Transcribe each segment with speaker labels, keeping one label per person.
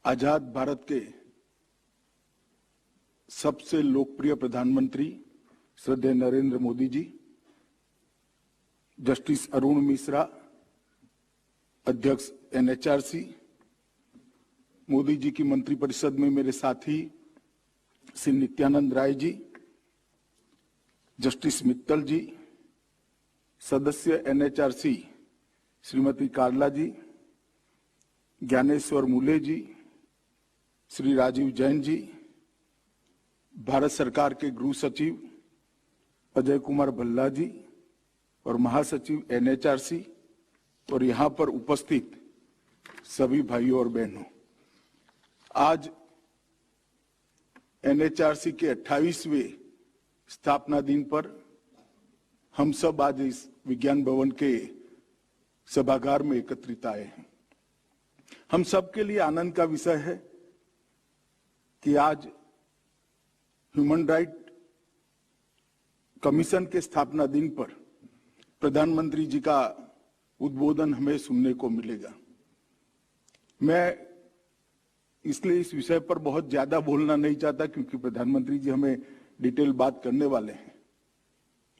Speaker 1: आजाद भारत के सबसे लोकप्रिय प्रधानमंत्री श्रद्धेय नरेंद्र मोदी जी, जस्टिस अरुण मिश्रा, अध्यक्ष एनएचआरसी, मोदी जी की मंत्रिपरिषद में मेरे साथी श्री नित्यानंद राय जी, जस्टिस मित्तल जी, सदस्य एनएचआरसी श्रीमती कार्ला जी, ज्ञानेश्वर मूले जी, श्री राजीव जैन जी, भारत सरकार के गृह सचिव अजय कुमार भल्ला जी और महासचिव एनएचआरसी और यहां पर उपस्थित सभी भाइयों और बहनों, आज एनएचआरसी के 28वें स्थापना दिन पर हम सब आज इस विज्ञान भवन के सभागार में एकत्रित आए हैं। हम सब के लिए आनंद का विषय है कि आज ह्यूमन राइट कमीशन के स्थापना दिन पर प्रधानमंत्री जी का उद्बोधन हमें सुनने को मिलेगा। मैं इसलिए इस विषय पर बहुत ज्यादा बोलना नहीं चाहता क्योंकि प्रधानमंत्री जी हमें डिटेल बात करने वाले हैं,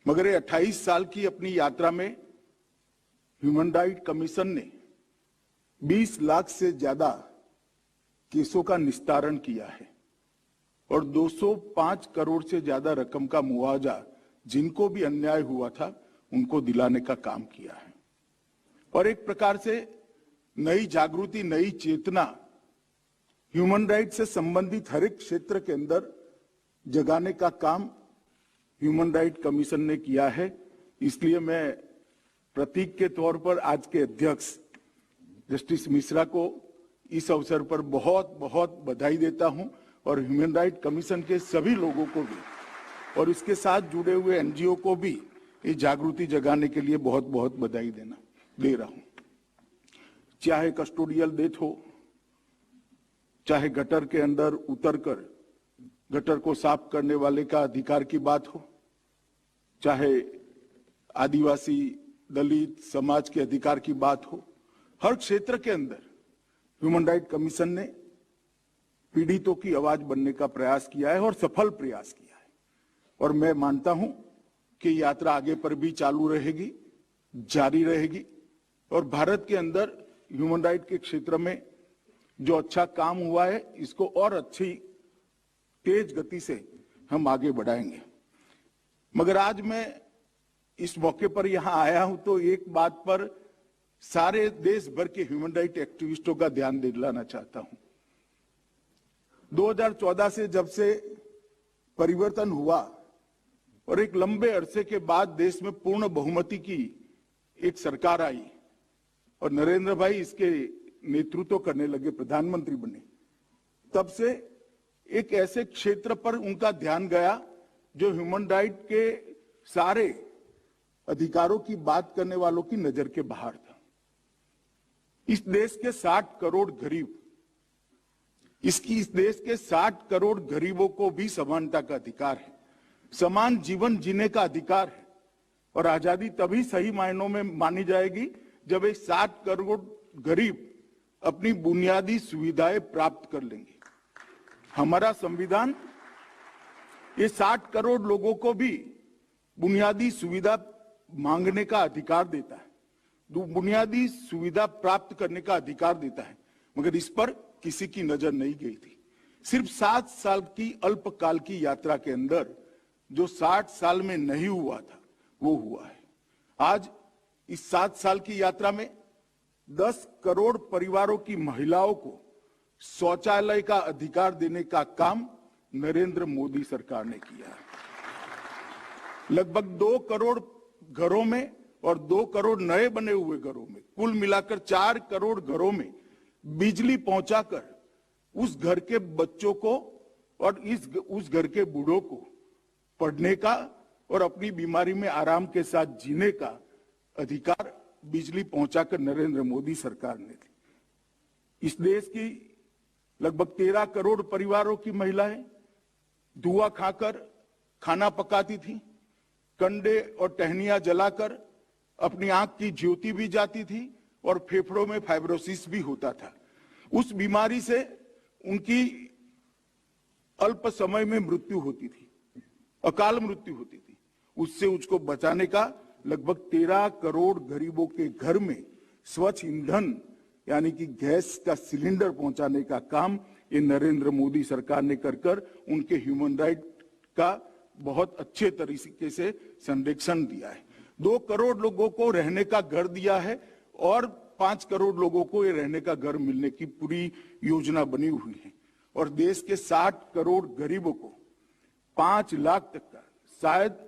Speaker 1: मगर ये 28 साल की अपनी यात्रा में ह्यूमन राइट कमीशन ने 20 लाख से ज्यादा केसों का निस्तारण किया है और 205 करोड़ से ज्यादा रकम का मुआवजा जिनको भी अन्याय हुआ था उनको दिलाने का काम किया है और एक प्रकार से नई जागृति, नई चेतना ह्यूमन राइट से संबंधित हर एक क्षेत्र के अंदर जगाने का काम ह्यूमन राइट कमीशन ने किया है। इसलिए मैं प्रतीक के तौर पर आज के अध्यक्ष जस्टिस मिश्रा को इस अवसर पर बहुत बहुत बधाई देता हूं और ह्यूमन राइट कमीशन के सभी लोगों को भी और इसके साथ जुड़े हुए एनजीओ को भी ये जागृति जगाने के लिए बहुत बहुत बधाई दे रहा हूं। चाहे कस्टोडियल डेथ हो, चाहे गटर के अंदर उतरकर गटर को साफ करने वाले का अधिकार की बात हो, चाहे आदिवासी दलित समाज के अधिकार की बात हो, हर क्षेत्र के अंदर ह्यूमन राइट कमीशन ने पीड़ितों की आवाज बनने का प्रयास किया है और सफल प्रयास किया है और मैं मानता हूं कि यात्रा आगे पर भी चालू रहेगी, जारी रहेगी और भारत के अंदर ह्यूमन राइट के क्षेत्र में जो अच्छा काम हुआ है इसको और अच्छी तेज गति से हम आगे बढ़ाएंगे। मगर आज मैं इस मौके पर यहां आया हूं तो एक बात पर सारे देश भर के ह्यूमन राइट एक्टिविस्टों का ध्यान दिलाना चाहता हूं। 2014 से जब से परिवर्तन हुआ और एक लंबे अरसे के बाद देश में पूर्ण बहुमति की एक सरकार आई और नरेंद्र भाई इसके नेतृत्व करने लगे, प्रधानमंत्री बने, तब से एक ऐसे क्षेत्र पर उनका ध्यान गया जो ह्यूमन राइट के सारे अधिकारों की बात करने वालों की नजर के बाहर था। इस देश के 60 करोड़ गरीब, इस देश के 60 करोड़ गरीबों को भी समानता का अधिकार है, समान जीवन जीने का अधिकार है और आजादी तभी सही मायनों में मानी जाएगी जब एक 60 करोड़ गरीब अपनी बुनियादी सुविधाएं प्राप्त कर लेंगे। हमारा संविधान ये 60 करोड़ लोगों को भी बुनियादी सुविधा मांगने का अधिकार देता है, बुनियादी सुविधा प्राप्त करने का अधिकार देता है, मगर इस पर किसी की नजर नहीं गई थी। सिर्फ 7 साल की अल्पकाल की यात्रा के अंदर जो 60 साल में नहीं हुआ था वो हुआ है। आज इस 7 साल की यात्रा में 10 करोड़ परिवारों की महिलाओं को शौचालय का अधिकार देने का काम नरेंद्र मोदी सरकार ने किया है। लगभग 2 करोड़ घरों में और 2 करोड़ नए बने हुए घरों में कुल मिलाकर 4 करोड़ घरों में बिजली पहुंचाकर उस घर के बच्चों को और उस घर के बूढ़ों को पढ़ने का और अपनी बीमारी में आराम के साथ जीने का अधिकार बिजली पहुंचाकर नरेंद्र मोदी सरकार ने दी। इस देश की लगभग 13 करोड़ परिवारों की महिलाएं धुआं खाकर खाना पकाती थी, कंडे और टहनियां जलाकर अपनी आंख की ज्योति भी जाती थी और फेफड़ों में फाइब्रोसिस भी होता था। उस बीमारी से उनकी अल्प समय में मृत्यु होती थी, अकाल मृत्यु होती थी। उससे उसको बचाने का लगभग 13 करोड़ गरीबों के घर में स्वच्छ ईंधन यानी कि गैस का सिलेंडर पहुंचाने का काम ये नरेंद्र मोदी सरकार ने कर उनके ह्यूमन राइट का बहुत अच्छे तरीके से संरक्षण दिया है। 2 करोड़ लोगों को रहने का घर दिया है और 5 करोड़ लोगों को ये रहने का घर मिलने की पूरी योजना बनी हुई है। और देश के 60 करोड़ गरीबों को 5 लाख तक का, शायद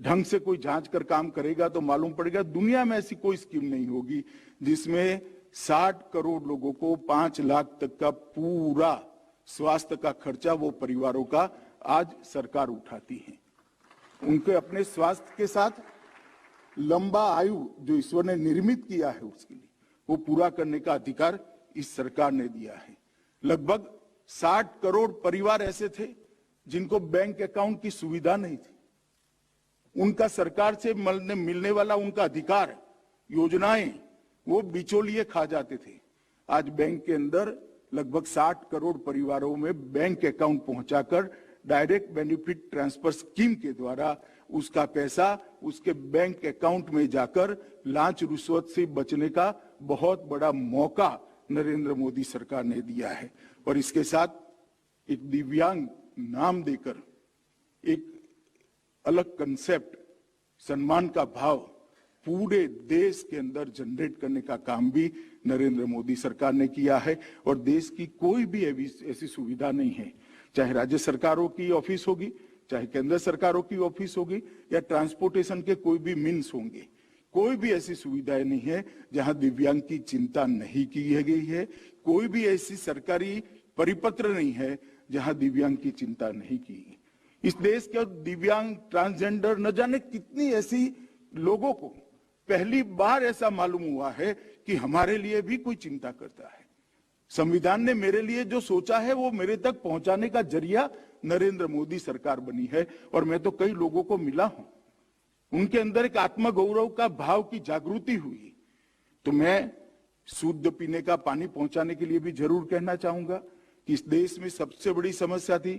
Speaker 1: ढंग से कोई जांच कर काम करेगा तो मालूम पड़ेगा, दुनिया में ऐसी कोई स्कीम नहीं होगी जिसमें 60 करोड़ लोगों को 5 लाख तक का पूरा स्वास्थ्य का खर्चा वो परिवारों का आज सरकार उठाती है। उनके अपने स्वास्थ्य के साथ लंबा आयु जो ईश्वर ने निर्मित किया है उसके लिए वो पूरा करने का अधिकार इस सरकार ने दिया है। लगभग 60 करोड़ परिवार ऐसे थे जिनको बैंक अकाउंट की सुविधा नहीं थी। उनका सरकार से मिलने वाला उनका अधिकार, योजनाएं वो बिचौलिए खा जाते थे। आज बैंक के अंदर लगभग 60 करोड़ परिवारों में बैंक अकाउंट पहुंचाकर डायरेक्ट बेनिफिट ट्रांसफर स्कीम के द्वारा उसका पैसा उसके बैंक अकाउंट में जाकर लांच रुश्वत से बचने का बहुत बड़ा मौका नरेंद्र मोदी सरकार ने दिया है। और इसके साथ एक दिव्यांग नाम देकर एक अलग कंसेप्ट, सम्मान का भाव पूरे देश के अंदर जनरेट करने का काम भी नरेंद्र मोदी सरकार ने किया है। और देश की कोई भी ऐसी सुविधा नहीं है, चाहे राज्य सरकारों की ऑफिस होगी, चाहे केंद्र सरकारों की ऑफिस होगी या ट्रांसपोर्टेशन के कोई भी मीन्स होंगे, कोई भी ऐसी सुविधाएं नहीं है जहां दिव्यांग की चिंता नहीं की गई है। कोई भी ऐसी सरकारी परिपत्र नहीं है जहां दिव्यांग की चिंता नहीं की। इस देश के दिव्यांग, ट्रांसजेंडर, न जाने कितनी ऐसी लोगों को पहली बार ऐसा मालूम हुआ है कि हमारे लिए भी कोई चिंता करता है। संविधान ने मेरे लिए जो सोचा है वो मेरे तक पहुंचाने का जरिया नरेंद्र मोदी सरकार बनी है। और मैं तो कई लोगों को मिला हूं, उनके अंदर एक आत्मगौरव का भाव की जागृति हुई। तो मैं शुद्ध पीने का पानी पहुंचाने के लिए भी जरूर कहना चाहूंगा कि इस देश में सबसे बड़ी समस्या थी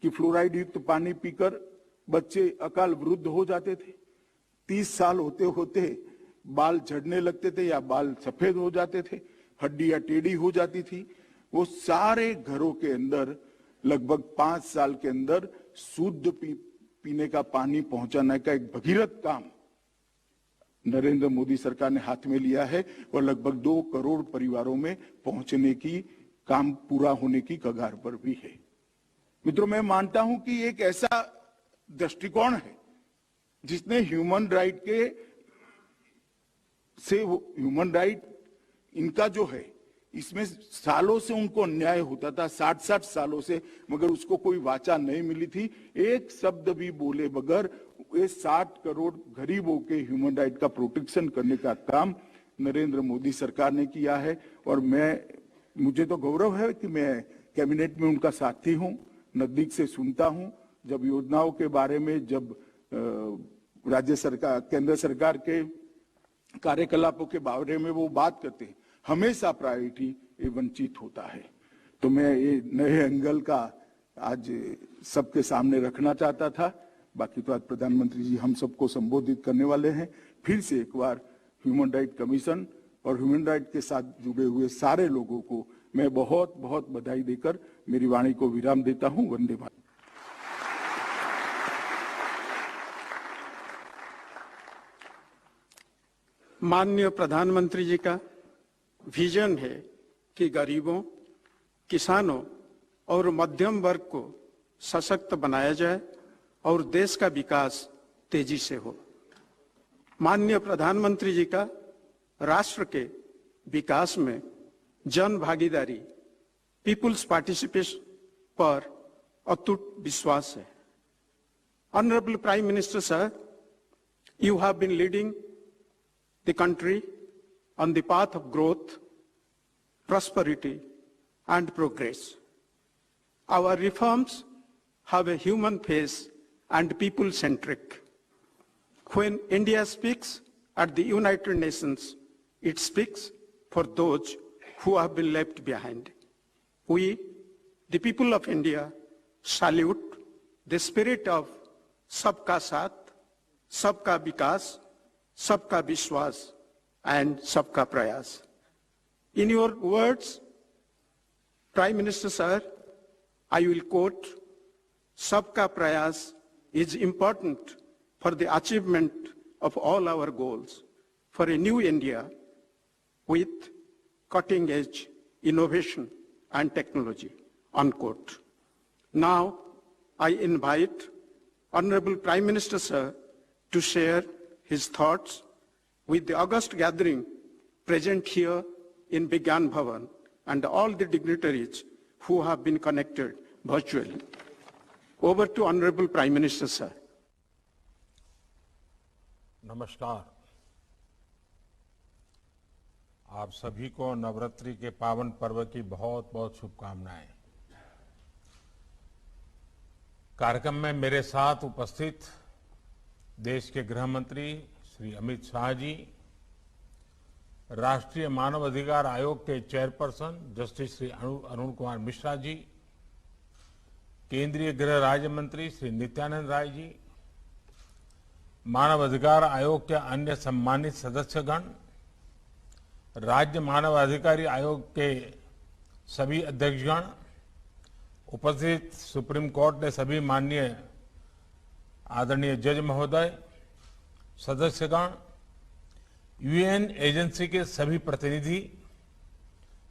Speaker 1: कि फ्लोराइड युक्त पानी पीकर बच्चे अकाल वृद्ध हो जाते थे। 30 साल होते होते बाल झड़ने लगते थे या बाल सफेद हो जाते थे, हड्डियां टेढ़ी हो जाती थी। वो सारे घरों के अंदर लगभग 5 साल के अंदर शुद्ध पीने का पानी पहुंचाने का एक भगीरथ काम नरेंद्र मोदी सरकार ने हाथ में लिया है और लगभग 2 करोड़ परिवारों में पहुंचने की काम पूरा होने की कगार पर भी है। मित्रों, मैं मानता हूं कि एक ऐसा दृष्टिकोण है जिसने ह्यूमन राइट इनका जो है, इसमें सालों से उनको अन्याय होता था, 60 सालों से, मगर उसको कोई वाचा नहीं मिली थी। एक शब्द भी बोले बगैर ये 60 करोड़ गरीबों के ह्यूमन राइट का प्रोटेक्शन करने का काम नरेंद्र मोदी सरकार ने किया है। और मुझे तो गौरव है कि मैं कैबिनेट में उनका साथी हूं, नजदीक से सुनता हूं। जब योजनाओं के बारे में, जब राज्य सरकार, केंद्र सरकार के कार्यकलापों के बारे में वो बात करते हैं, हमेशा प्रायोरिटी ये वंचित होता है। तो मैं ये नए एंगल का आज सबके सामने रखना चाहता था। बाकी तो आज प्रधानमंत्री जी हम सबको संबोधित करने वाले हैं। फिर से एक बार ह्यूमन राइट कमीशन और ह्यूमन राइट के साथ जुड़े हुए सारे लोगों को मैं बहुत बहुत बधाई देकर मेरी वाणी को विराम देता हूं। वंदे मातरम।
Speaker 2: माननीय प्रधानमंत्री जी का विजन है कि गरीबों, किसानों और मध्यम वर्ग को सशक्त बनाया जाए और देश का विकास तेजी से हो। माननीय प्रधानमंत्री जी का राष्ट्र के विकास में जन भागीदारी, पीपुल्स पार्टिसिपेशन पर अटूट विश्वास है। Honourable prime minister sir, you have been leading the country on the path of growth, prosperity, and progress. Our reforms have a human face and people-centric. When India speaks at the United Nations, it speaks for those who have been left behind. We, the people of India, salute the spirit of Sabka Saath, Sabka Vikas, Sabka Vishwas, and Sabka Prayas. In your words, Prime Minister Sir, I will quote, Sabka Prayas is important for the achievement of all our goals for a new India with cutting-edge innovation and technology, unquote. Now, I invite Honorable Prime Minister Sir to share his thoughts with the august gathering present here in Vigyan Bhavan and all the dignitaries who have been connected virtually. Over to Honorable Prime Minister Sir.
Speaker 3: नमस्कार। आप सभी को नवरात्रि के पावन पर्व की बहुत बहुत शुभकामनाएं। कार्यक्रम में मेरे साथ उपस्थित देश के गृह मंत्री श्री अमित शाह जी, राष्ट्रीय मानव अधिकार आयोग के चेयरपर्सन जस्टिस श्री अरुण कुमार मिश्रा जी, केंद्रीय गृह राज्य मंत्री श्री नित्यानंद राय जी, मानव अधिकार आयोग के अन्य सम्मानित सदस्यगण, राज्य मानव अधिकारी आयोग के सभी अध्यक्षगण, उपस्थित सुप्रीम कोर्ट के सभी माननीय आदरणीय जज महोदय, सदस्यगण, यूएन एजेंसी के सभी प्रतिनिधि,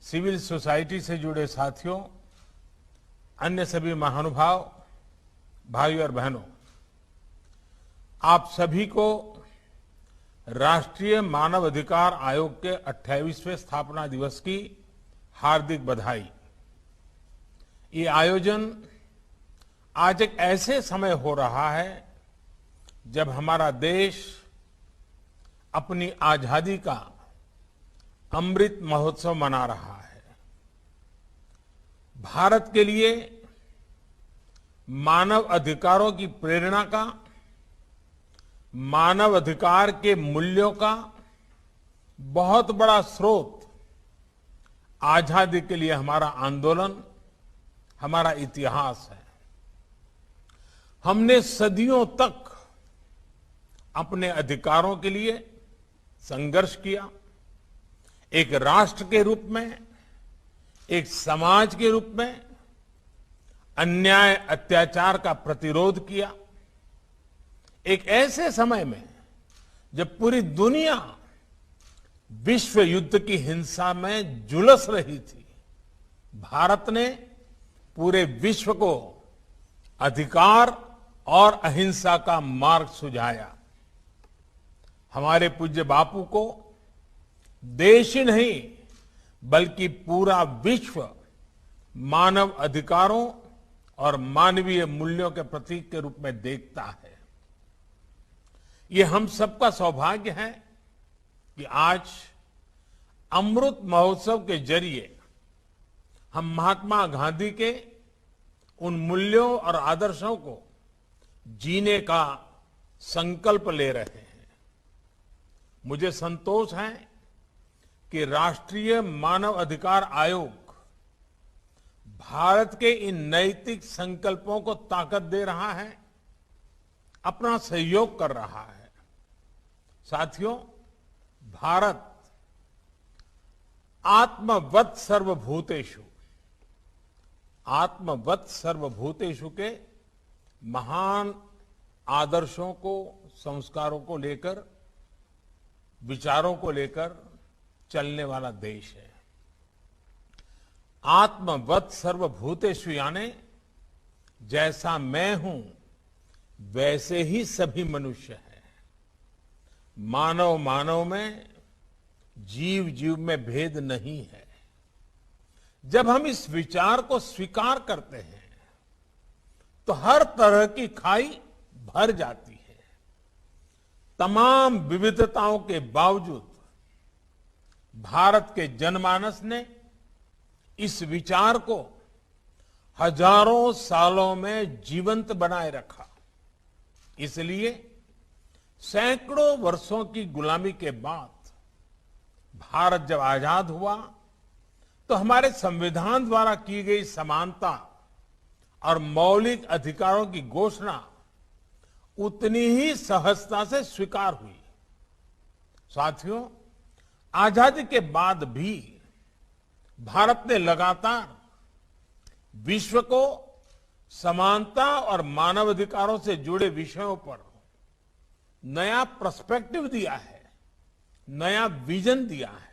Speaker 3: सिविल सोसाइटी से जुड़े साथियों, अन्य सभी महानुभाव, भाइयों और बहनों, आप सभी को राष्ट्रीय मानव अधिकार आयोग के 28वें स्थापना दिवस की हार्दिक बधाई। ये आयोजन आज एक ऐसे समय हो रहा है जब हमारा देश अपनी आजादी का अमृत महोत्सव मना रहा है। भारत के लिए मानव अधिकारों की प्रेरणा का, मानव अधिकार के मूल्यों का बहुत बड़ा स्रोत आजादी के लिए हमारा आंदोलन, हमारा इतिहास है। हमने सदियों तक अपने अधिकारों के लिए संघर्ष किया, एक राष्ट्र के रूप में, एक समाज के रूप में अन्याय अत्याचार का प्रतिरोध किया। एक ऐसे समय में जब पूरी दुनिया विश्व युद्ध की हिंसा में झुलस रही थी, भारत ने पूरे विश्व को अधिकार और अहिंसा का मार्ग सुझाया। हमारे पूज्य बापू को देश ही नहीं बल्कि पूरा विश्व मानव अधिकारों और मानवीय मूल्यों के प्रतीक के रूप में देखता है। ये हम सबका सौभाग्य है कि आज अमृत महोत्सव के जरिए हम महात्मा गांधी के उन मूल्यों और आदर्शों को जीने का संकल्प ले रहे हैं। मुझे संतोष है कि राष्ट्रीय मानव अधिकार आयोग भारत के इन नैतिक संकल्पों को ताकत दे रहा है, अपना सहयोग कर रहा है। साथियों, भारत आत्मवत् सर्वभूतेषु के महान आदर्शों को, संस्कारों को लेकर, विचारों को लेकर चलने वाला देश है। आत्मवत् सर्वभूतेषु यानी जैसा मैं हूं वैसे ही सभी मनुष्य हैं। मानव मानव में, जीव जीव में भेद नहीं है। जब हम इस विचार को स्वीकार करते हैं तो हर तरह की खाई भर जाती है। तमाम विविधताओं के बावजूद भारत के जनमानस ने इस विचार को हजारों सालों में जीवंत बनाए रखा। इसलिए सैकड़ों वर्षों की गुलामी के बाद भारत जब आजाद हुआ तो हमारे संविधान द्वारा की गई समानता और मौलिक अधिकारों की घोषणा उतनी ही सहजता से स्वीकार हुई। साथियों, आजादी के बाद भी भारत ने लगातार विश्व को समानता और मानवाधिकारों से जुड़े विषयों पर नया पर्सपेक्टिव दिया है, नया विजन दिया है।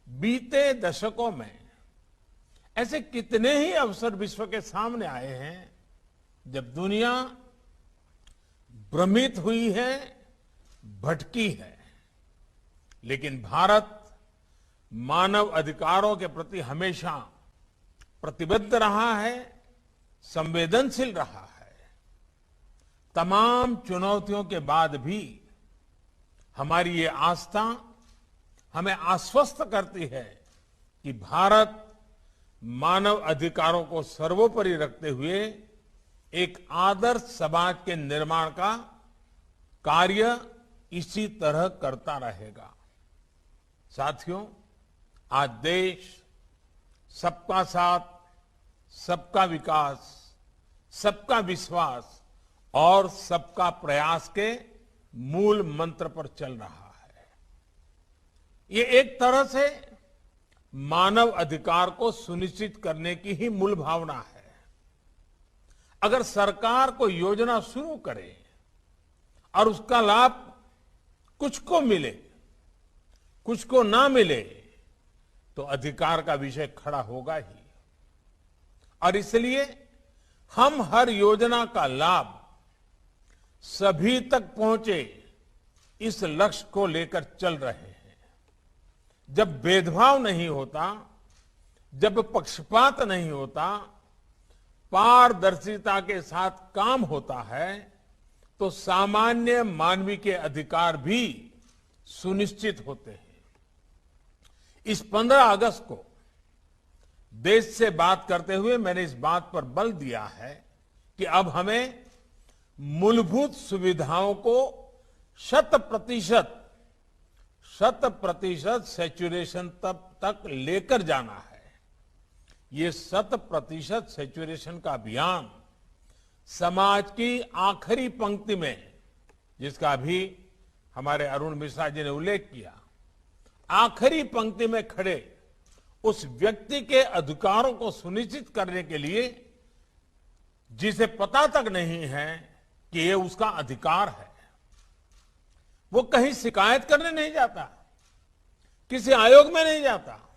Speaker 3: बीते दशकों में ऐसे कितने ही अवसर विश्व के सामने आए हैं जब दुनिया भ्रमित हुई है, भटकी है, लेकिन भारत मानव अधिकारों के प्रति हमेशा प्रतिबद्ध रहा है, संवेदनशील रहा है। तमाम चुनौतियों के बाद भी हमारी ये आस्था हमें आश्वस्त करती है कि भारत मानव अधिकारों को सर्वोपरि रखते हुए एक आदर्श समाज के निर्माण का कार्य इसी तरह करता रहेगा। साथियों, आज देश सबका साथ, सबका विकास, सबका विश्वास और सबका प्रयास के मूल मंत्र पर चल रहा है। ये एक तरह से मानव अधिकार को सुनिश्चित करने की ही मूल भावना है। अगर सरकार को योजना शुरू करे और उसका लाभ कुछ को मिले, कुछ को ना मिले, तो अधिकार का विषय खड़ा होगा ही। और इसलिए हम हर योजना का लाभ सभी तक पहुंचे, इस लक्ष्य को लेकर चल रहे हैं। जब भेदभाव नहीं होता, जब पक्षपात नहीं होता, पारदर्शिता के साथ काम होता है, तो सामान्य मानवीय के अधिकार भी सुनिश्चित होते हैं। इस 15 अगस्त को देश से बात करते हुए मैंने इस बात पर बल दिया है कि अब हमें मूलभूत सुविधाओं को 100% सैचुरेशन तक लेकर जाना है। ये 100% सैचुरेशन का अभियान समाज की आखिरी पंक्ति में, जिसका भी हमारे अरुण मिश्रा जी ने उल्लेख किया, आखिरी पंक्ति में खड़े उस व्यक्ति के अधिकारों को सुनिश्चित करने के लिए जिसे पता तक नहीं है कि ये उसका अधिकार है, वो कहीं शिकायत करने नहीं जाता, किसी आयोग में नहीं जाता।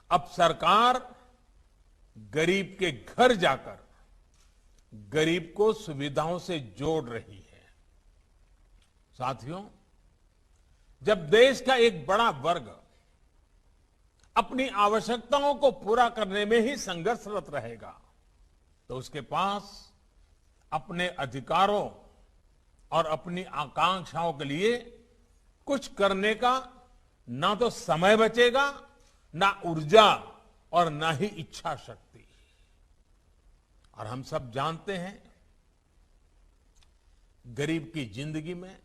Speaker 3: अब सरकार गरीब के घर जाकर गरीब को सुविधाओं से जोड़ रही है। साथियों, जब देश का एक बड़ा वर्ग अपनी आवश्यकताओं को पूरा करने में ही संघर्षरत रहेगा, तो उसके पास अपने अधिकारों और अपनी आकांक्षाओं के लिए कुछ करने का ना तो समय बचेगा, ना ऊर्जा और ना ही इच्छा शक्ति। और हम सब जानते हैं, गरीब की जिंदगी में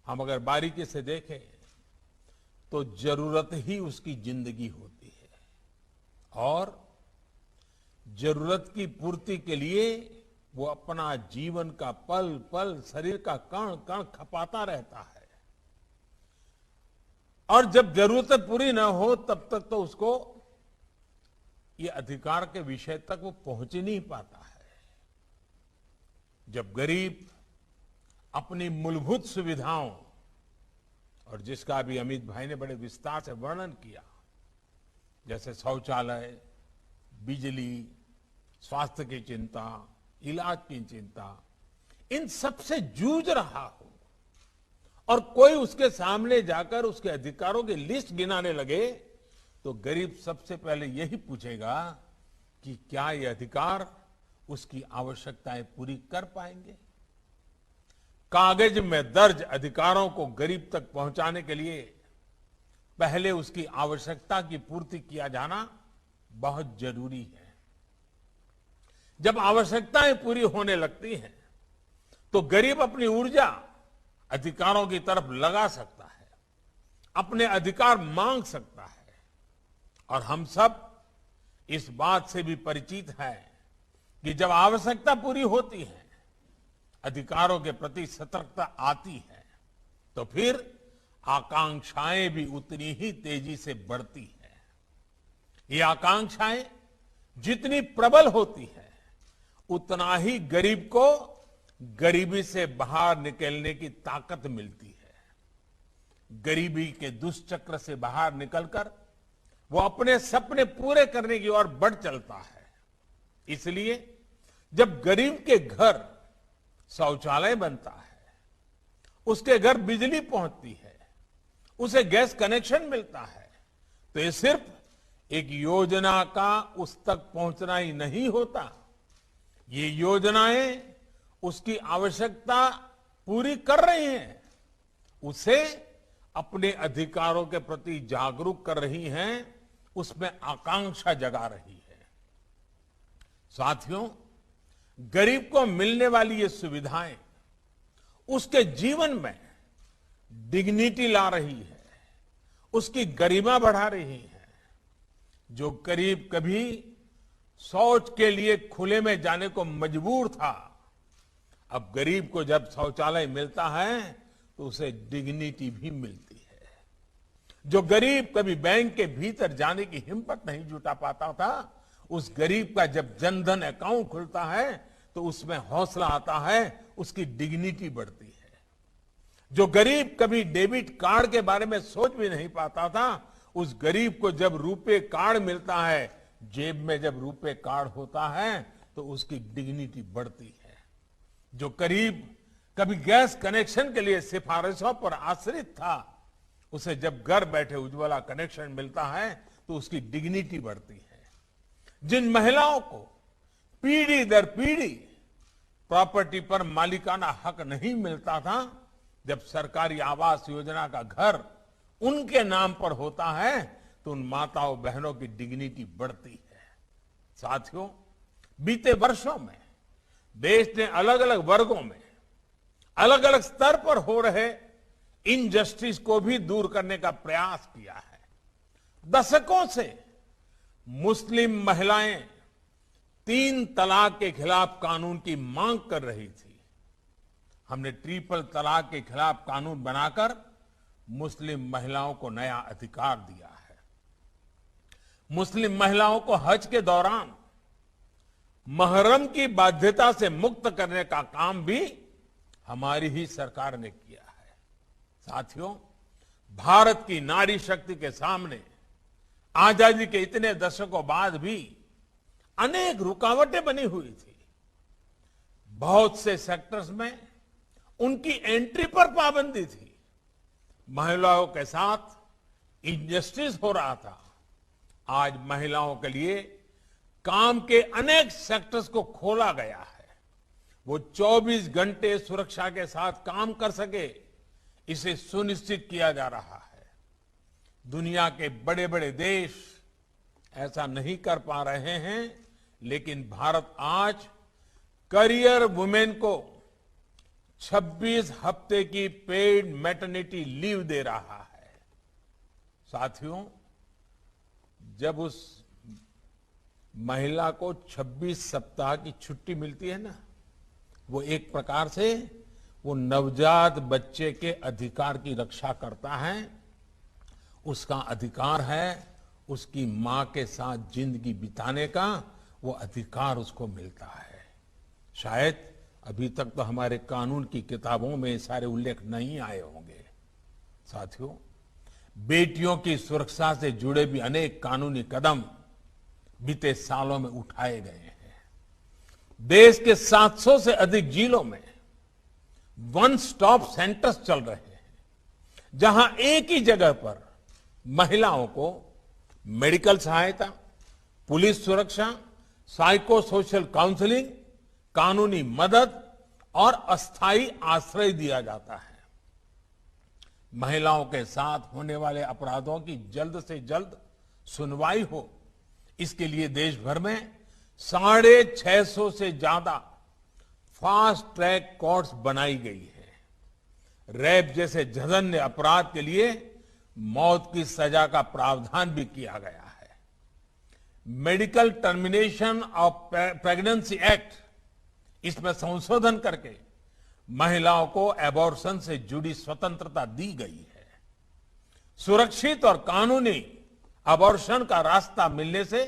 Speaker 3: हम अगर बारीकी से देखें तो जरूरत ही उसकी जिंदगी होती है, और जरूरत की पूर्ति के लिए वो अपना जीवन का पल पल, शरीर का कण कण खपाता रहता है। और जब जरूरतें पूरी ना हो तब तक तो उसको ये अधिकार के विषय तक वो पहुंच ही नहीं पाता है। जब गरीब अपनी मूलभूत सुविधाओं, और जिसका भी अमित भाई ने बड़े विस्तार से वर्णन किया, जैसे शौचालय, बिजली, स्वास्थ्य की चिंता, इलाज की चिंता, इन सब से जूझ रहा हो और कोई उसके सामने जाकर उसके अधिकारों की लिस्ट गिनाने लगे, तो गरीब सबसे पहले यही पूछेगा कि क्या ये अधिकार उसकी आवश्यकताएं पूरी कर पाएंगे। कागज में दर्ज अधिकारों को गरीब तक पहुंचाने के लिए पहले उसकी आवश्यकता की पूर्ति किया जाना बहुत जरूरी है। जब आवश्यकताएं पूरी होने लगती हैं, तो गरीब अपनी ऊर्जा अधिकारों की तरफ लगा सकता है अपने अधिकार मांग सकता है। और हम सब इस बात से भी परिचित हैं कि जब आवश्यकता पूरी होती है, अधिकारों के प्रति सतर्कता आती है, तो फिर आकांक्षाएं भी उतनी ही तेजी से बढ़ती है। ये आकांक्षाएं जितनी प्रबल होती है, उतना ही गरीब को गरीबी से बाहर निकलने की ताकत मिलती है। गरीबी के दुष्चक्र से बाहर निकलकर वो अपने सपने पूरे करने की ओर बढ़ चलता है। इसलिए जब गरीब के घर शौचालय बनता है, उसके घर बिजली पहुंचती है, उसे गैस कनेक्शन मिलता है, तो ये सिर्फ एक योजना का उस तक पहुंचना ही नहीं होता। ये योजनाएं उसकी आवश्यकता पूरी कर रही हैं, उसे अपने अधिकारों के प्रति जागरूक कर रही हैं, उसमें आकांक्षा जगा रही है। साथियों, गरीब को मिलने वाली ये सुविधाएं उसके जीवन में डिग्निटी ला रही है, उसकी गरिमा बढ़ा रही है। जो गरीब कभी शौच के लिए खुले में जाने को मजबूर था, अब गरीब को जब शौचालय मिलता है तो उसे डिग्निटी भी मिलती है। जो गरीब कभी बैंक के भीतर जाने की हिम्मत नहीं जुटा पाता था, उस गरीब का जब जनधन अकाउंट खुलता है तो उसमें हौसला आता है, उसकी डिग्निटी बढ़ती है। जो गरीब कभी डेबिट कार्ड के बारे में सोच भी नहीं पाता था, उस गरीब को जब रुपे कार्ड मिलता है, जेब में जब रुपे कार्ड होता है तो उसकी डिग्निटी बढ़ती है। जो गरीब कभी गैस कनेक्शन के लिए सिफारिशों पर आश्रित था, उसे जब घर बैठे उज्ज्वला कनेक्शन मिलता है तो उसकी डिग्निटी बढ़ती है। जिन महिलाओं को पीढ़ी दर पीढ़ी प्रॉपर्टी पर मालिकाना हक नहीं मिलता था, जब सरकारी आवास योजना का घर उनके नाम पर होता है तो उन माताओं बहनों की डिग्निटी बढ़ती है। साथियों, बीते वर्षों में देश ने अलग अलग वर्गों में अलग अलग स्तर पर हो रहे इनजस्टिस को भी दूर करने का प्रयास किया है। दशकों से मुस्लिम महिलाएं 3 तलाक के खिलाफ कानून की मांग कर रही थी। हमने ट्रिपल तलाक के खिलाफ कानून बनाकर मुस्लिम महिलाओं को नया अधिकार दिया है। मुस्लिम महिलाओं को हज के दौरान महरम की बाध्यता से मुक्त करने का काम भी हमारी ही सरकार ने किया है। साथियों, भारत की नारी शक्ति के सामने आजादी के इतने दशकों बाद भी अनेक रुकावटें बनी हुई थी। बहुत से सेक्टर्स में उनकी एंट्री पर पाबंदी थी। महिलाओं के साथ इनजस्टिस हो रहा था। आज महिलाओं के लिए काम के अनेक सेक्टर्स को खोला गया है। वो 24 घंटे सुरक्षा के साथ काम कर सके, इसे सुनिश्चित किया जा रहा है। दुनिया के बड़े बड़े देश ऐसा नहीं कर पा रहे हैं, लेकिन भारत आज करियर वुमेन को 26 हफ्ते की पेड मैटरनिटी लीव दे रहा है। साथियों, जब उस महिला को 26 सप्ताह की छुट्टी मिलती है ना, वो एक प्रकार से वो नवजात बच्चे के अधिकार की रक्षा करता है। उसका अधिकार है उसकी मां के साथ जिंदगी बिताने का, वो अधिकार उसको मिलता है। शायद अभी तक तो हमारे कानून की किताबों में सारे उल्लेख नहीं आए होंगे। साथियों, बेटियों की सुरक्षा से जुड़े भी अनेक कानूनी कदम बीते सालों में उठाए गए हैं। देश के 700 से अधिक जिलों में वन स्टॉप सेंटर्स चल रहे हैं, जहां एक ही जगह पर महिलाओं को मेडिकल सहायता, पुलिस सुरक्षा, साइको सोशल काउंसलिंग, कानूनी मदद और अस्थायी आश्रय दिया जाता है। महिलाओं के साथ होने वाले अपराधों की जल्द से जल्द सुनवाई हो, इसके लिए देश भर में 650 से ज्यादा फास्ट ट्रैक कोर्ट्स बनाई गई है। रेप जैसे जघन्य अपराध के लिए मौत की सजा का प्रावधान भी किया गया है। Medical termination of pregnancy act, इसमें संशोधन करके महिलाओं को एबॉर्शन से जुड़ी स्वतंत्रता दी गई है। सुरक्षित और कानूनी अबॉर्शन का रास्ता मिलने से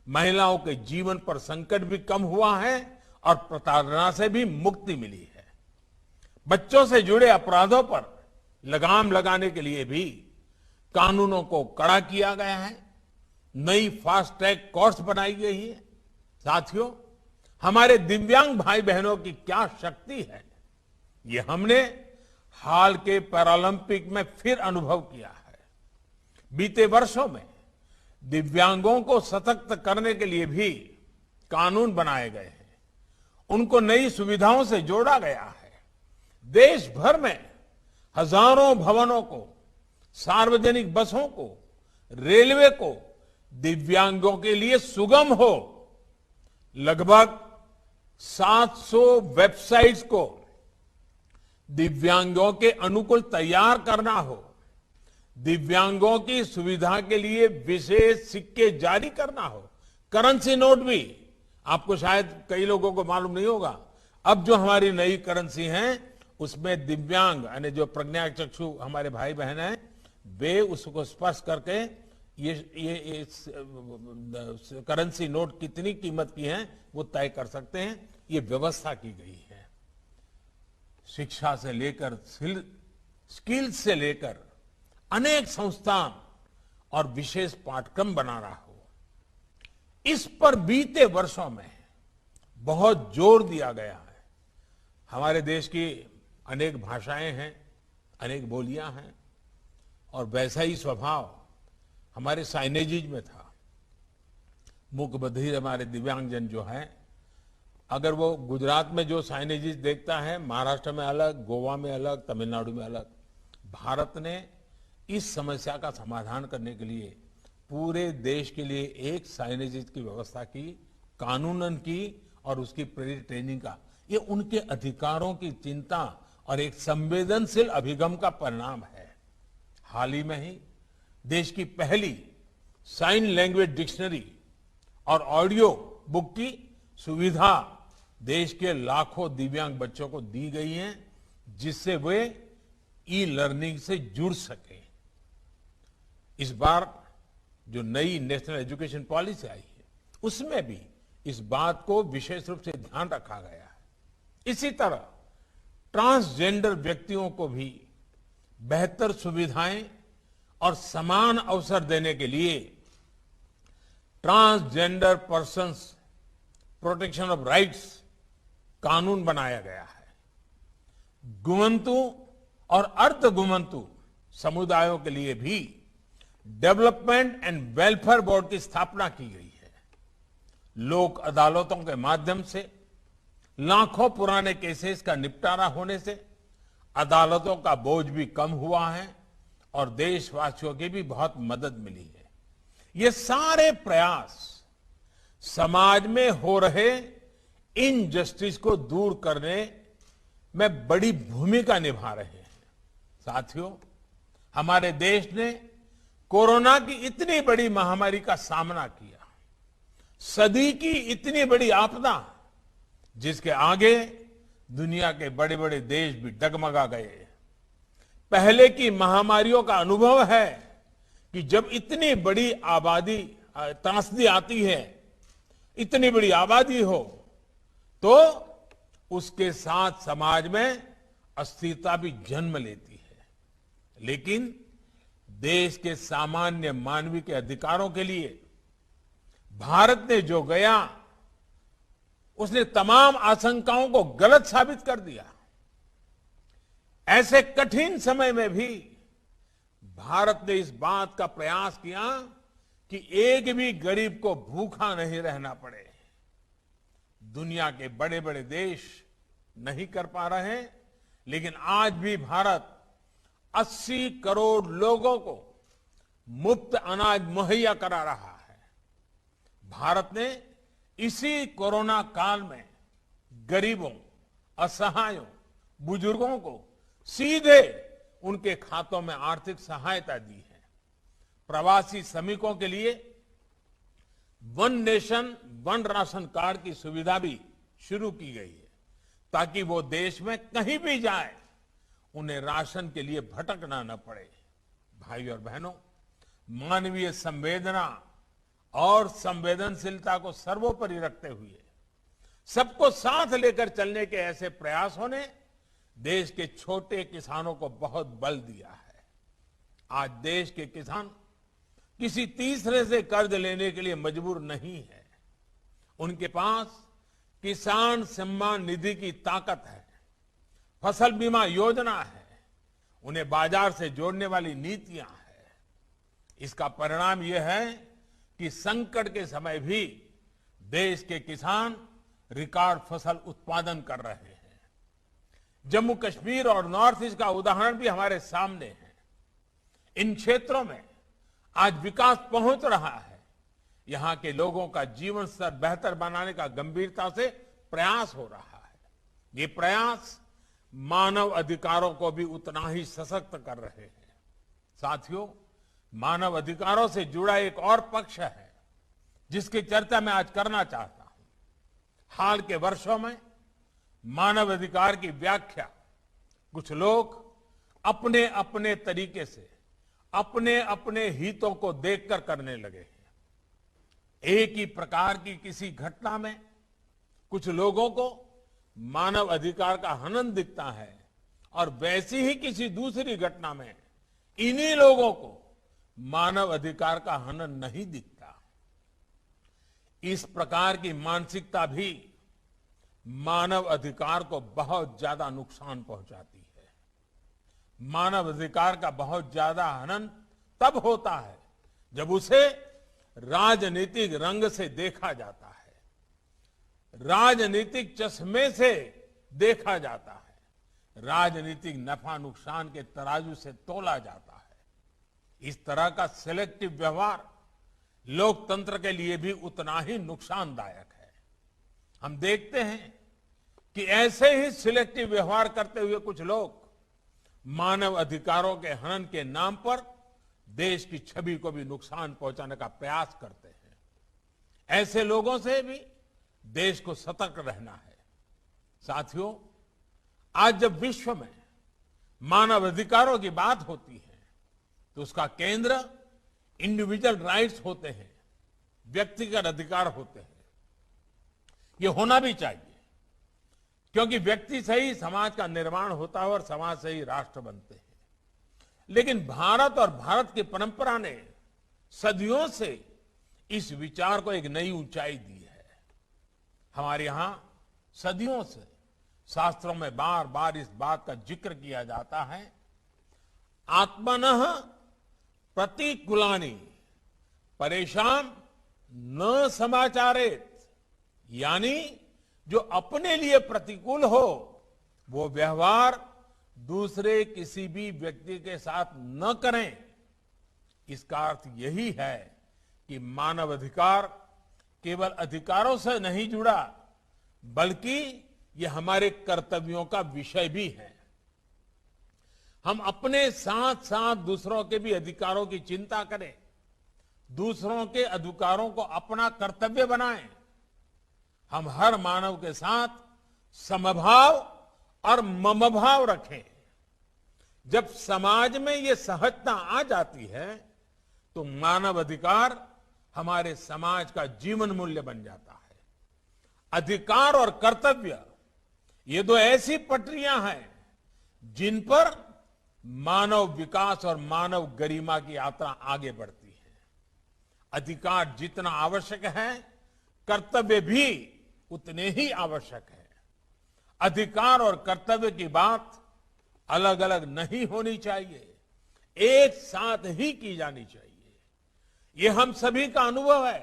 Speaker 3: महिलाओं के जीवन पर संकट भी कम हुआ है और प्रताड़ना से भी मुक्ति मिली है। बच्चों से जुड़े अपराधों पर लगाम लगाने के लिए भी कानूनों को कड़ा किया गया है। नई फास्ट ट्रैक कोर्ट्स बनाई गई है। साथियों, हमारे दिव्यांग भाई बहनों की क्या शक्ति है, ये हमने हाल के पैरालंपिक में फिर अनुभव किया है। बीते वर्षों में दिव्यांगों को सशक्त करने के लिए भी कानून बनाए गए हैं, उनको नई सुविधाओं से जोड़ा गया है। देश भर में हजारों भवनों को, सार्वजनिक बसों को, रेलवे को दिव्यांगों के लिए सुगम हो, लगभग 700 वेबसाइट्स को दिव्यांगों के अनुकूल तैयार करना हो, दिव्यांगों की सुविधा के लिए विशेष सिक्के जारी करना हो, करेंसी नोट भी। आपको शायद कई लोगों को मालूम नहीं होगा, अब जो हमारी नई करेंसी है उसमें दिव्यांग यानी जो प्रज्ञाचक्षु हमारे भाई बहन हैं, वे उसको स्पर्श करके ये करेंसी नोट कितनी कीमत की है वो तय कर सकते हैं। ये व्यवस्था की गई है। शिक्षा से लेकर स्किल से लेकर अनेक संस्थान और विशेष पाठ्यक्रम बना रहा हो, इस पर बीते वर्षों में बहुत जोर दिया गया है। हमारे देश की अनेक भाषाएं हैं, अनेक बोलियां हैं, और वैसा ही स्वभाव हमारे साइनेजेज में था। मूक बधिर हमारे दिव्यांगजन जो है, अगर वो गुजरात में जो साइनेजेज देखता है, महाराष्ट्र में अलग, गोवा में अलग, तमिलनाडु में अलग। भारत ने इस समस्या का समाधान करने के लिए पूरे देश के लिए एक साइनेजेज की व्यवस्था की, कानूनन की और उसकी प्रेरित ट्रेनिंग का। ये उनके अधिकारों की चिंता और एक संवेदनशील अभिगम का परिणाम है। हाल ही में ही देश की पहली साइन लैंग्वेज डिक्शनरी और ऑडियो बुक की सुविधा देश के लाखों दिव्यांग बच्चों को दी गई है, जिससे वे ई लर्निंग से जुड़ सके। इस बार जो नई नेशनल एजुकेशन पॉलिसी आई है, उसमें भी इस बात को विशेष रूप से ध्यान रखा गया है। इसी तरह ट्रांसजेंडर व्यक्तियों को भी बेहतर सुविधाएं और समान अवसर देने के लिए transgender persons protection of rights कानून बनाया गया है। गुमंतु और अर्ध गुमंतु समुदायों के लिए भी डेवलपमेंट एंड वेलफेयर बोर्ड की स्थापना की गई है। लोक अदालतों के माध्यम से लाखों पुराने केसेस का निपटारा होने से अदालतों का बोझ भी कम हुआ है और देशवासियों की भी बहुत मदद मिली है। ये सारे प्रयास समाज में हो रहे इनजस्टिस को दूर करने में बड़ी भूमिका निभा रहे हैं। साथियों, हमारे देश ने कोरोना की इतनी बड़ी महामारी का सामना किया, सदी की इतनी बड़ी आपदा जिसके आगे दुनिया के बड़े बड़े देश भी डगमगा गए। पहले की महामारियों का अनुभव है कि जब इतनी बड़ी आबादी त्रासदी आती है, इतनी बड़ी आबादी हो, तो उसके साथ समाज में अस्थिरता भी जन्म लेती है। लेकिन देश के सामान्य मानवीय के अधिकारों के लिए भारत ने जो गया, उसने तमाम आशंकाओं को गलत साबित कर दिया। ऐसे कठिन समय में भी भारत ने इस बात का प्रयास किया कि एक भी गरीब को भूखा नहीं रहना पड़े। दुनिया के बड़े बड़े देश नहीं कर पा रहे हैं, लेकिन आज भी भारत 80 करोड़ लोगों को मुफ्त अनाज मुहैया करा रहा है। भारत ने इसी कोरोना काल में गरीबों, असहायों, बुजुर्गों को सीधे उनके खातों में आर्थिक सहायता दी है। प्रवासी श्रमिकों के लिए one nation one ration card की सुविधा भी शुरू की गई है, ताकि वो देश में कहीं भी जाए उन्हें राशन के लिए भटकना न पड़े। भाई और बहनों, मानवीय संवेदना और संवेदनशीलता को सर्वोपरि रखते हुए सबको साथ लेकर चलने के ऐसे प्रयासों ने देश के छोटे किसानों को बहुत बल दिया है। आज देश के किसान किसी तीसरे से कर्ज लेने के लिए मजबूर नहीं है। उनके पास किसान सम्मान निधि की ताकत है, फसल बीमा योजना है, उन्हें बाजार से जोड़ने वाली नीतियां हैं। इसका परिणाम यह है कि संकट के समय भी देश के किसान रिकॉर्ड फसल उत्पादन कर रहे हैं। जम्मू कश्मीर और नॉर्थ ईस्ट का उदाहरण भी हमारे सामने है। इन क्षेत्रों में आज विकास पहुंच रहा है। यहां के लोगों का जीवन स्तर बेहतर बनाने का गंभीरता से प्रयास हो रहा है। ये प्रयास मानव अधिकारों को भी उतना ही सशक्त कर रहे हैं। साथियों, मानव अधिकारों से जुड़ा एक और पक्ष है जिसकी चर्चा मैं आज करना चाहता हूं। हाल के वर्षों में मानव अधिकार की व्याख्या कुछ लोग अपने अपने तरीके से अपने अपने हितों को देखकर करने लगे हैं। एक ही प्रकार की किसी घटना में कुछ लोगों को मानव अधिकार का हनन दिखता है और वैसी ही किसी दूसरी घटना में इन्हीं लोगों को मानव अधिकार का हनन नहीं दिखता। इस प्रकार की मानसिकता भी मानव अधिकार को बहुत ज्यादा नुकसान पहुंचाती है। मानव अधिकार का बहुत ज्यादा हनन तब होता है जब उसे राजनीतिक रंग से देखा जाता है, राजनीतिक चश्मे से देखा जाता है, राजनीतिक नफा नुकसान के तराजू से तोला जाता है। इस तरह का सिलेक्टिव व्यवहार लोकतंत्र के लिए भी उतना ही नुकसानदायक है। हम देखते हैं कि ऐसे ही सिलेक्टिव व्यवहार करते हुए कुछ लोग मानव अधिकारों के हनन के नाम पर देश की छवि को भी नुकसान पहुंचाने का प्रयास करते हैं। ऐसे लोगों से भी देश को सतर्क रहना है। साथियों, आज जब विश्व में मानव अधिकारों की बात होती है तो उसका केंद्र इंडिविजुअल राइट्स होते हैं, व्यक्तिगत अधिकार होते हैं। ये होना भी चाहिए, क्योंकि व्यक्ति से ही समाज का निर्माण होता है और समाज से ही राष्ट्र बनते हैं। लेकिन भारत और भारत की परंपरा ने सदियों से इस विचार को एक नई ऊंचाई दी है। हमारे यहां सदियों से शास्त्रों में बार बार इस बात का जिक्र किया जाता है, आत्मनः प्रतिकूलानि परेशान न समाचारेत, यानी जो अपने लिए प्रतिकूल हो वो व्यवहार दूसरे किसी भी व्यक्ति के साथ न करें। इसका अर्थ यही है कि मानव अधिकार केवल अधिकारों से नहीं जुड़ा, बल्कि ये हमारे कर्तव्यों का विषय भी है। हम अपने साथ साथ दूसरों के भी अधिकारों की चिंता करें, दूसरों के अधिकारों को अपना कर्तव्य बनाएं। हम हर मानव के साथ समभाव और ममभाव रखें। जब समाज में ये सहजता आ जाती है तो मानव अधिकार हमारे समाज का जीवन मूल्य बन जाता है। अधिकार और कर्तव्य ये दो ऐसी पटरियां हैं जिन पर मानव विकास और मानव गरिमा की यात्रा आगे बढ़ती है। अधिकार जितना आवश्यक है, कर्तव्य भी उतने ही आवश्यक है। अधिकार और कर्तव्य की बात अलग अलग नहीं होनी चाहिए, एक साथ ही की जानी चाहिए। ये हम सभी का अनुभव है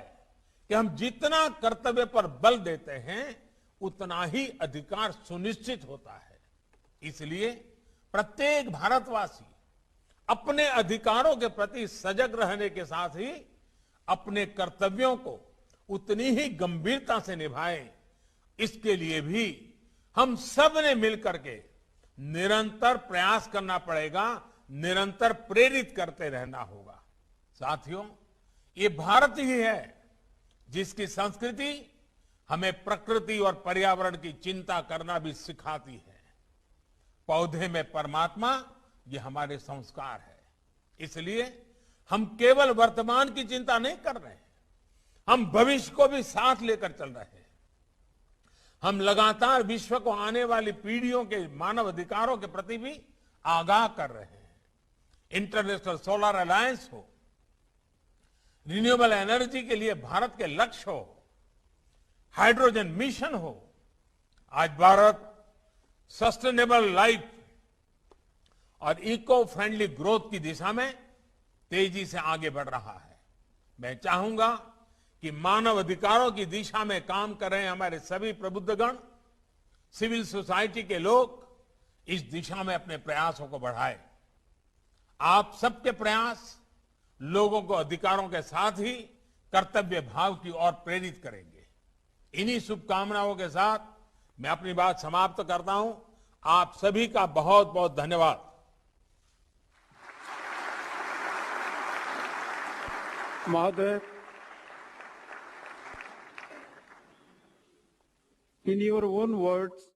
Speaker 3: कि हम जितना कर्तव्य पर बल देते हैं उतना ही अधिकार सुनिश्चित होता है। इसलिए प्रत्येक भारतवासी अपने अधिकारों के प्रति सजग रहने के साथ ही अपने कर्तव्यों को उतनी ही गंभीरता से निभाएं। इसके लिए भी हम सब ने मिलकर के निरंतर प्रयास करना पड़ेगा, निरंतर प्रेरित करते रहना होगा। साथियों, ये भारत ही है जिसकी संस्कृति हमें प्रकृति और पर्यावरण की चिंता करना भी सिखाती है। पौधे में परमात्मा, ये हमारे संस्कार है। इसलिए हम केवल वर्तमान की चिंता नहीं कर रहे हैं, हम भविष्य को भी साथ लेकर चल रहे हैं। हम लगातार विश्व को आने वाली पीढ़ियों के मानव अधिकारों के प्रति भी आगाह कर रहे हैं। इंटरनेशनल सोलर अलायंस हो, रिन्यूएबल एनर्जी के लिए भारत के लक्ष्य हो, हाइड्रोजन मिशन हो, आज भारत सस्टेनेबल लाइफ और इको फ्रेंडली ग्रोथ की दिशा में तेजी से आगे बढ़ रहा है। मैं चाहूंगा कि मानव अधिकारों की दिशा में काम कर रहे हमारे सभी प्रबुद्धगण, सिविल सोसाइटी के लोग इस दिशा में अपने प्रयासों को बढ़ाएं। आप सबके प्रयास लोगों को अधिकारों के साथ ही कर्तव्य भाव की ओर प्रेरित करेंगे। इन्हीं शुभकामनाओं के साथ मैं अपनी बात समाप्त करता हूं। आप सभी का बहुत बहुत धन्यवाद।
Speaker 2: महोदय, in your own words,